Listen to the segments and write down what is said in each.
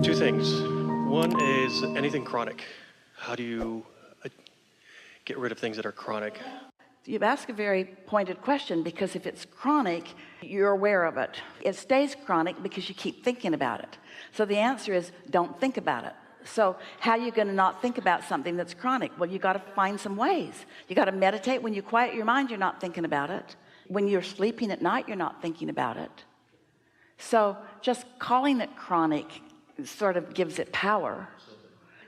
Two things. One is anything chronic. How do you get rid of things that are chronic? You've asked a very pointed question, because if it's chronic, you're aware of it. It stays chronic because you keep thinking about it. So the answer is don't think about it. So how are you going to not think about something that's chronic? Well, you got to find some ways. You got to meditate. When you quiet your mind, you're not thinking about it. When you're sleeping at night, you're not thinking about it. So just calling it chronic sort of gives it power.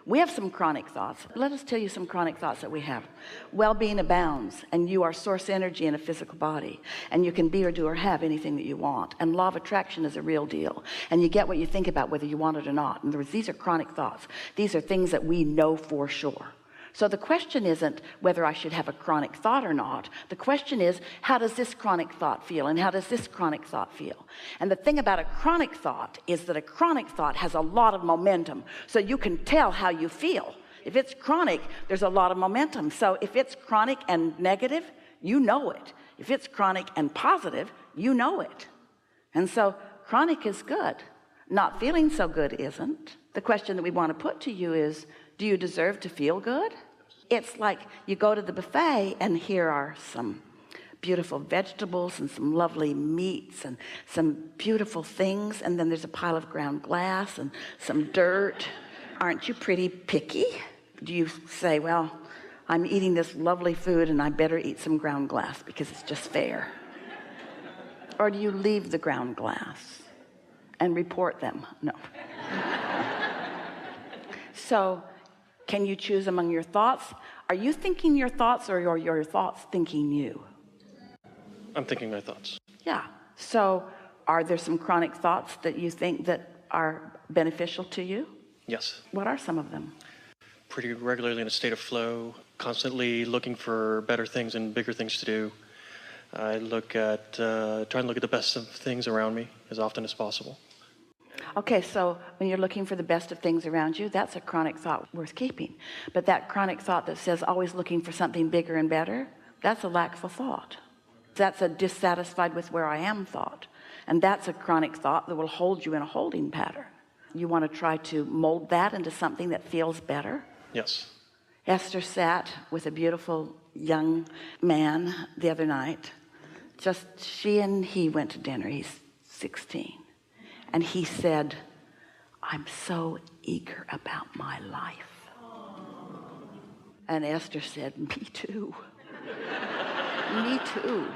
We have some chronic thoughts. Let us tell you some chronic thoughts that we have. Well-being abounds, and you are source energy in a physical body, and you can be or do or have anything that you want. And law of attraction is a real deal, and you get what you think about whether you want it or not. In other words, these are chronic thoughts. These are things that we know for sure. So the question isn't whether I should have a chronic thought or not. The question is, how does this chronic thought feel, and how does this chronic thought feel? And the thing about a chronic thought is that a chronic thought has a lot of momentum, so you can tell how you feel. If it's chronic, there's a lot of momentum. So if it's chronic and negative, you know it. If it's chronic and positive, you know it. And so chronic is good. Not feeling so good isn't. The question that we want to put to you is, do you deserve to feel good? It's like you go to the buffet and here are some beautiful vegetables and some lovely meats and some beautiful things, and then there's a pile of ground glass and some dirt. Aren't you pretty picky? Do you say, well, I'm eating this lovely food and I better eat some ground glass because it's just fair? Or do you leave the ground glass and report them? No. So can you choose among your thoughts? Are you thinking your thoughts, or are your thoughts thinking you? I'm thinking my thoughts. Yeah. So are there some chronic thoughts that you think that are beneficial to you? Yes. What are some of them? Pretty regularly in a state of flow, constantly looking for better things and bigger things to do. I look at, try and look at the best of things around me as often as possible. Okay, so when you're looking for the best of things around you, that's a chronic thought worth keeping. But that chronic thought that says always looking for something bigger and better, that's a lackful thought. That's a dissatisfied with where I am thought. And that's a chronic thought that will hold you in a holding pattern. You want to try to mold that into something that feels better? Yes. Esther sat with a beautiful young man the other night. Just she and he went to dinner. He's 16. And he said, I'm so eager about my life. And Esther said, me too. Me too.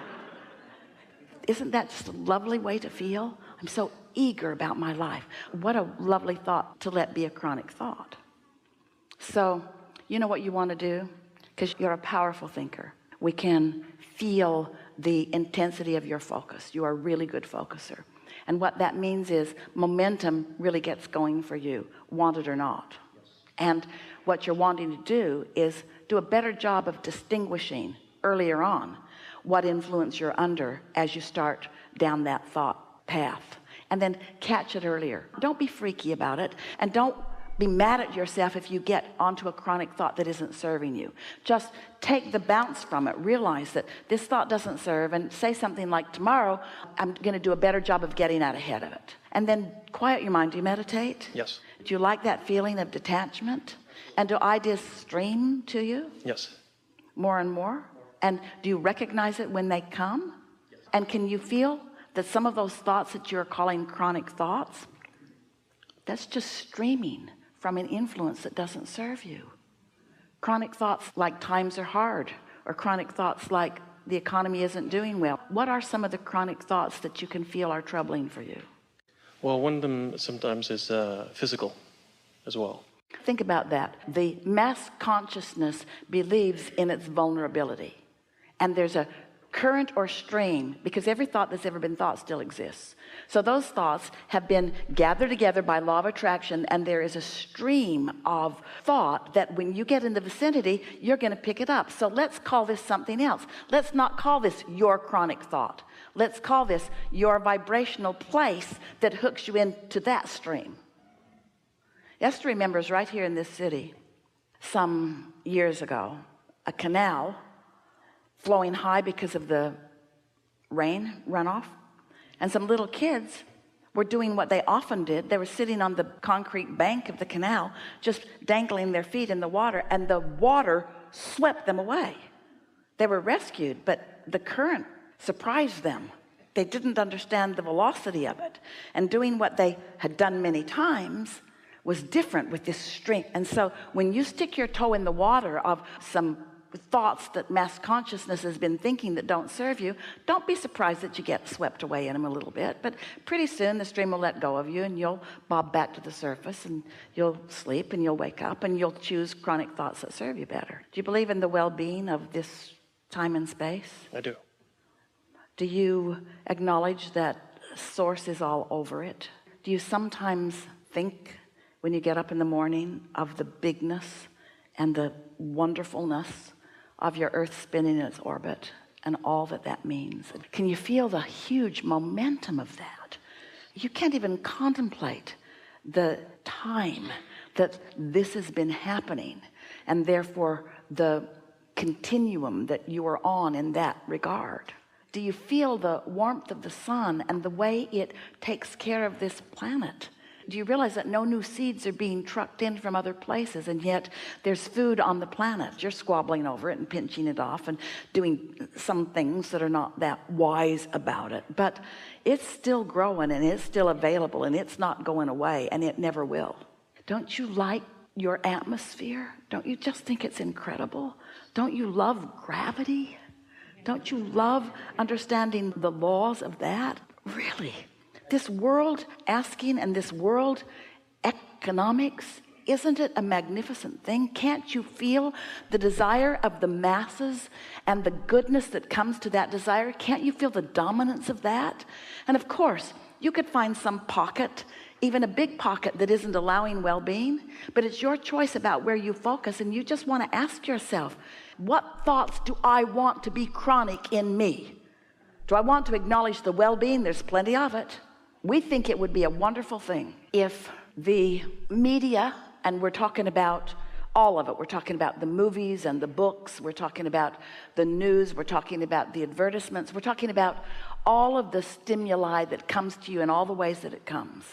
Isn't that just a lovely way to feel? I'm so eager about my life. What a lovely thought to let be a chronic thought. So you know what you want to do? Because you're a powerful thinker. We can feel the intensity of your focus. You are a really good focuser. And what that means is momentum really gets going for you, want it or not. And what you're wanting to do is do a better job of distinguishing earlier on what influence you're under as you start down that thought path. And then catch it earlier. Don't be freaky about it, and don't be mad at yourself if you get onto a chronic thought that isn't serving you. Just take the bounce from it. Realize that this thought doesn't serve, and say something like, tomorrow I'm going to do a better job of getting out ahead of it. And then quiet your mind. Do you meditate? Yes. Do you like that feeling of detachment? And do ideas stream to you? Yes. More and more? And do you recognize it when they come? Yes. And can you feel that some of those thoughts that you're calling chronic thoughts, that's just streaming from an influence that doesn't serve you? Chronic thoughts like times are hard, or chronic thoughts like the economy isn't doing well. What are some of the chronic thoughts that you can feel are troubling for you? Well, one of them sometimes is physical as well. Think about that. The mass consciousness believes in its vulnerability. And there's a current or stream, because every thought that's ever been thought still exists. So those thoughts have been gathered together by law of attraction, and there is a stream of thought that when you get in the vicinity, you're going to pick it up. So let's call this something else. Let's not call this your chronic thought. Let's call this your vibrational place that hooks you into that stream. Esther remembers right here in this city, some years ago, a canal flowing high because of the rain runoff, and some little kids were doing what they often did. They were sitting on the concrete bank of the canal, just dangling their feet in the water, and the water swept them away. They were rescued, but the current surprised them. They didn't understand the velocity of it, and doing what they had done many times was different with this strength. And so when you stick your toe in the water of some thoughts that mass consciousness has been thinking that don't serve you, don't be surprised that you get swept away in them a little bit. But pretty soon the stream will let go of you, and you'll bob back to the surface, and you'll sleep, and you'll wake up, and you'll choose chronic thoughts that serve you better. Do you believe in the well-being of this time and space? I do. Do you acknowledge that source is all over it? Do you sometimes think, when you get up in the morning, of the bigness and the wonderfulness of your earth spinning in its orbit and all that that means? Can you feel the huge momentum of that? You can't even contemplate the time that this has been happening, and therefore the continuum that you are on in that regard. Do you feel the warmth of the sun and the way it takes care of this planet? Do you realize that no new seeds are being trucked in from other places, and yet there's food on the planet? You're squabbling over it and pinching it off and doing some things that are not that wise about it, but it's still growing, and it's still available, and it's not going away, and it never will. Don't you like your atmosphere? Don't you just think it's incredible? Don't you love gravity? Don't you love understanding the laws of that? Really? This world asking, and this world economics, isn't it a magnificent thing? Can't you feel the desire of the masses and the goodness that comes to that desire? Can't you feel the dominance of that? And of course, you could find some pocket, even a big pocket, that isn't allowing well-being, but it's your choice about where you focus. And you just want to ask yourself, what thoughts do I want to be chronic in me? Do I want to acknowledge the well-being? There's plenty of it. We think it would be a wonderful thing if the media, and we're talking about all of it, we're talking about the movies and the books, we're talking about the news, we're talking about the advertisements, we're talking about all of the stimuli that comes to you in all the ways that it comes.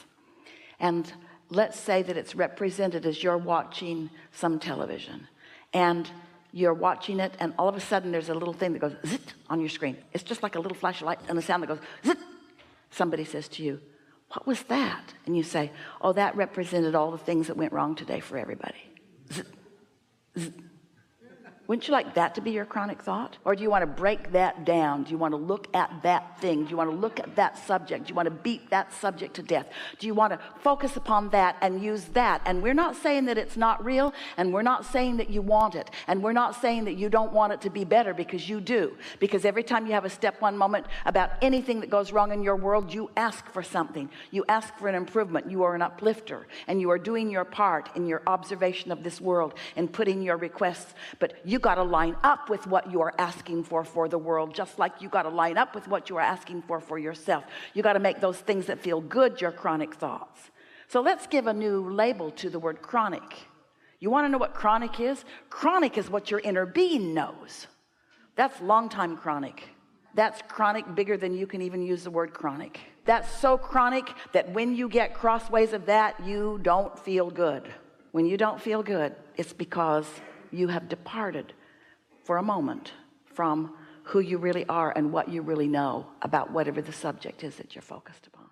And let's say that it's represented as you're watching some television, and you're watching it, and all of a sudden there's a little thing that goes zit on your screen. It's just like a little flash of light and a sound that goes zit. Somebody says to you, what was that? And you say, oh, that represented all the things that went wrong today for everybody. Zit, zit. Wouldn't you like that to be your chronic thought? Or do you want to break that down? Do you want to look at that thing? Do you want to look at that subject? Do you want to beat that subject to death? Do you want to focus upon that and use that? And we're not saying that it's not real, and we're not saying that you want it, and we're not saying that you don't want it to be better, because you do. Because every time you have a step one moment about anything that goes wrong in your world, you ask for something. You ask for an improvement. You are an uplifter, and you are doing your part in your observation of this world and putting your requests. But you got to line up with what you are asking for the world, just like you got to line up with what you are asking for yourself. You got to make those things that feel good your chronic thoughts. So let's give a new label to the word chronic. You want to know what chronic is? Chronic is what your inner being knows. That's long time chronic. That's chronic bigger than you can even use the word chronic. That's so chronic that when you get crossways of that, you don't feel good. When you don't feel good, it's because you have departed for a moment from who you really are and what you really know about whatever the subject is that you're focused upon.